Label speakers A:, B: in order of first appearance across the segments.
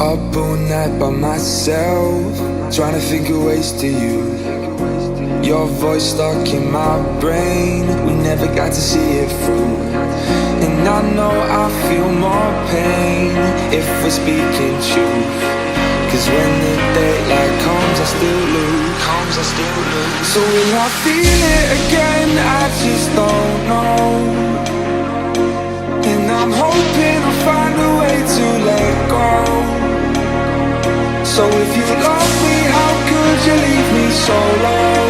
A: Up all night by myself, trying to think of ways to you. Your voice stuck in my brain, we never got to see it through. And I know I feel more pain if we're speaking truth. Cause when the daylight comes I still lose. So will I feel it again? I just don't know. And I'm hoping I'll find a way to let go. So if you love me, how could you leave me so low?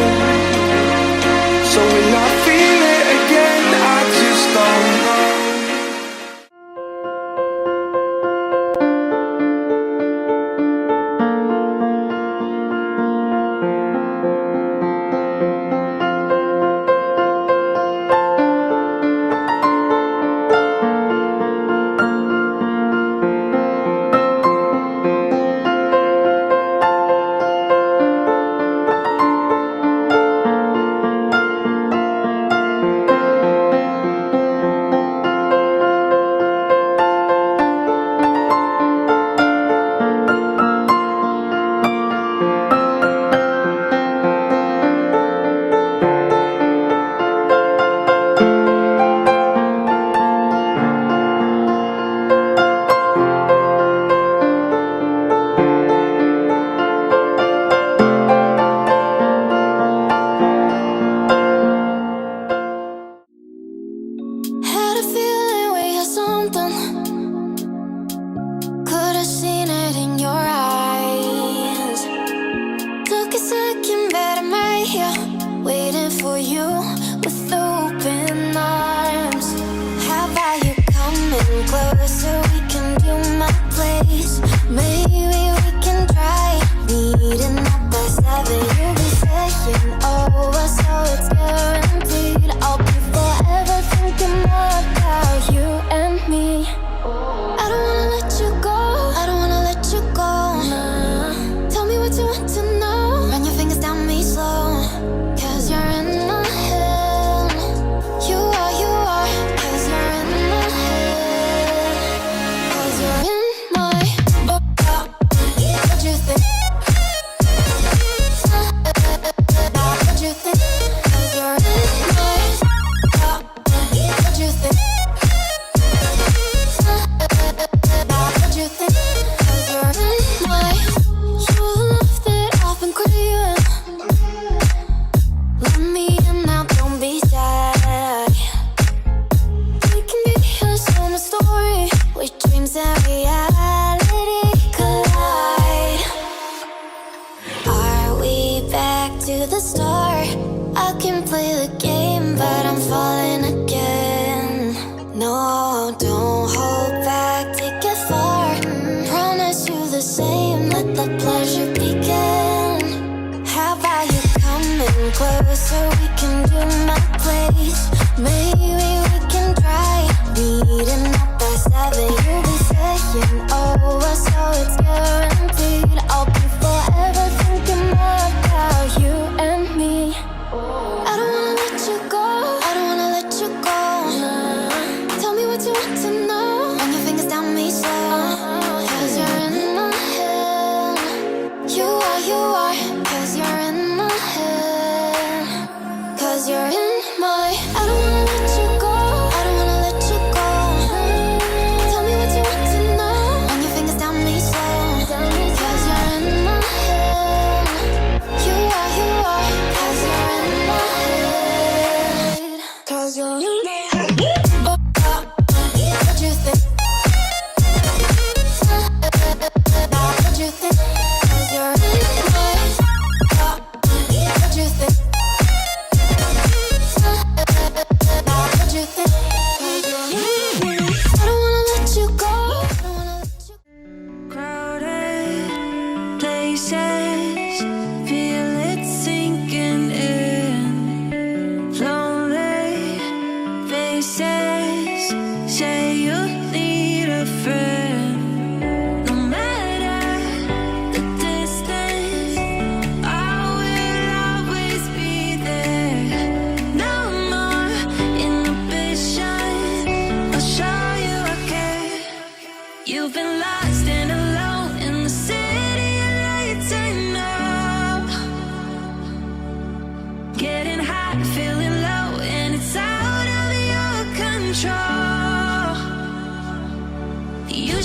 A: So will I feel it again? I just don't know.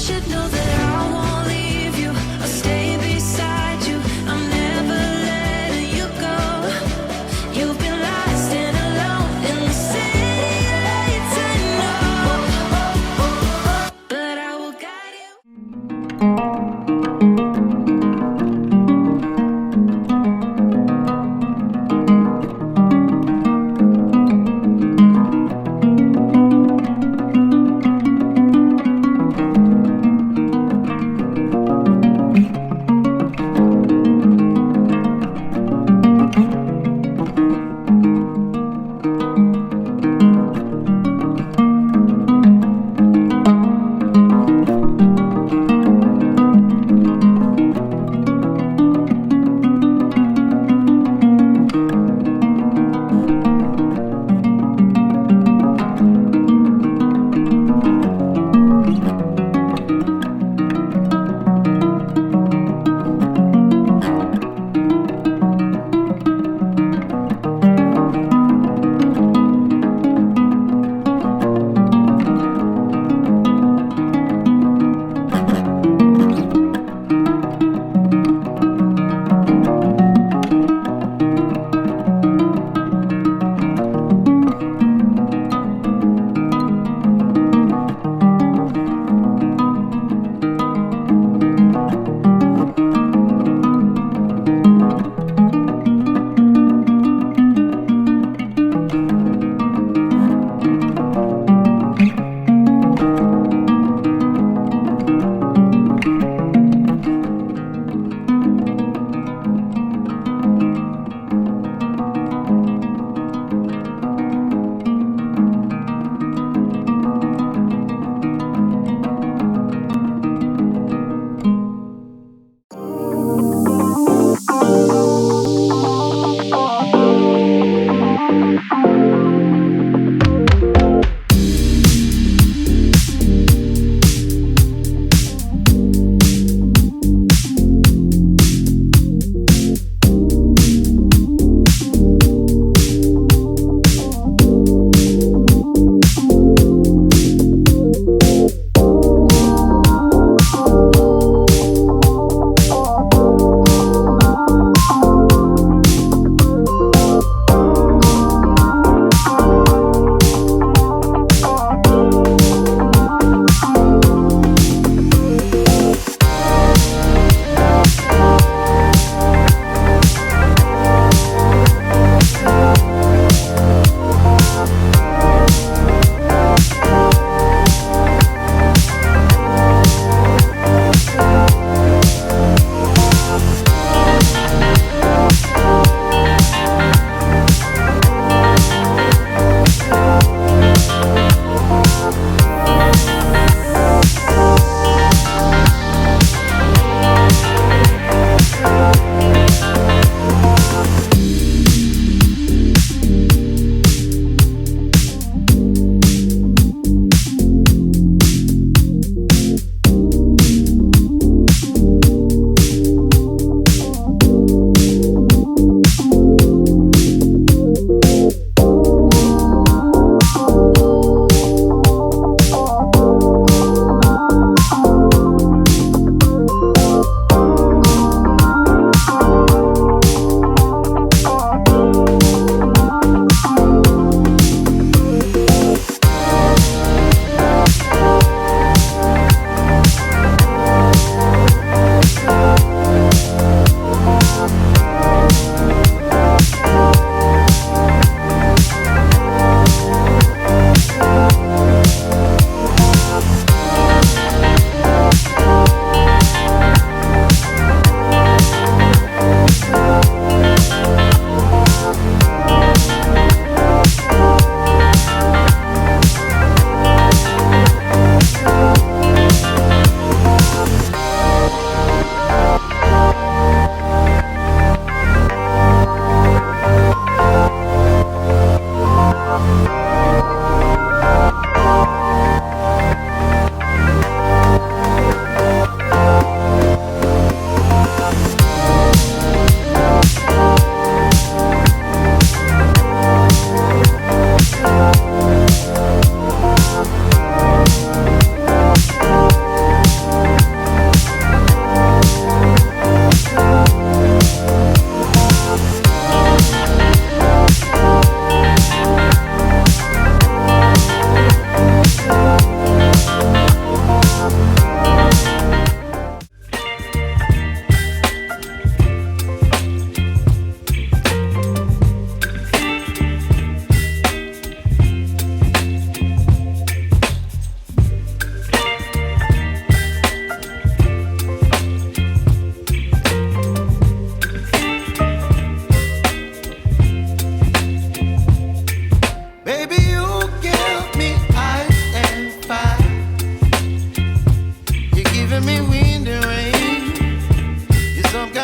B: should know that I won't leave you. I'll stay beside you. I'm never letting you go. You've been lost and alone in the city lights, I know, but I will guide you.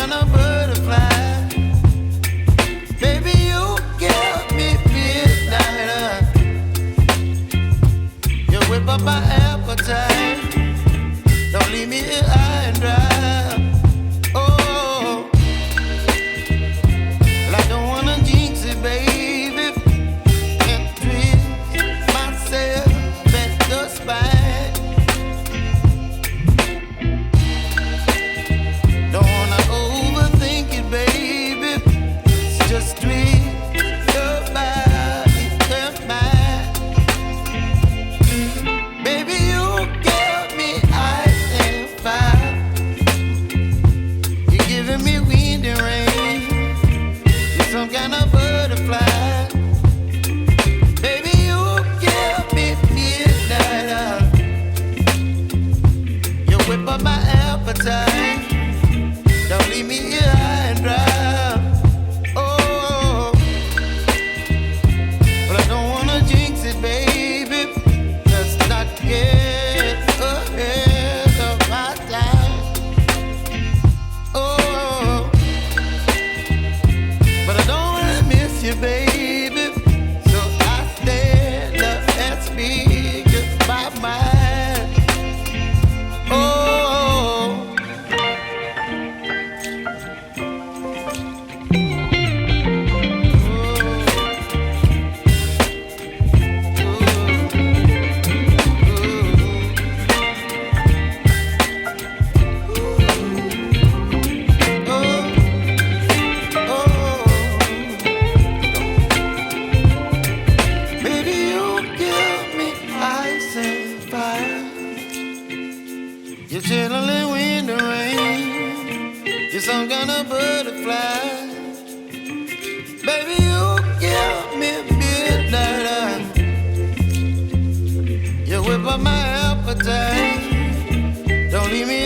C: kind of butterfly. Baby, you give me midnight. You whip up my appetite. Don't leave me here high and dry. Oh, well, I don't wanna jinx it, baby. Can't twist myself at the spine. Don't wanna overthink it, baby. It's just twist your body and mine. Baby, you give me ice and fire. You're giving me wind and rain. You're some kind of butterfly. Baby, you give me midnight. You whip up my appetite. Don't leave me here high and dry. Oh, but I don't wanna jinx it, baby. Let's not get ahead of my time. Oh, but I don't wanna miss you, baby. So I stand up and speak just my mind. Oh. Baby, you give me ice and fire. You're chilling wind and rain. You're some kind of butterfly. Baby, you give me midnight. You whip up my appetite. Don't leave me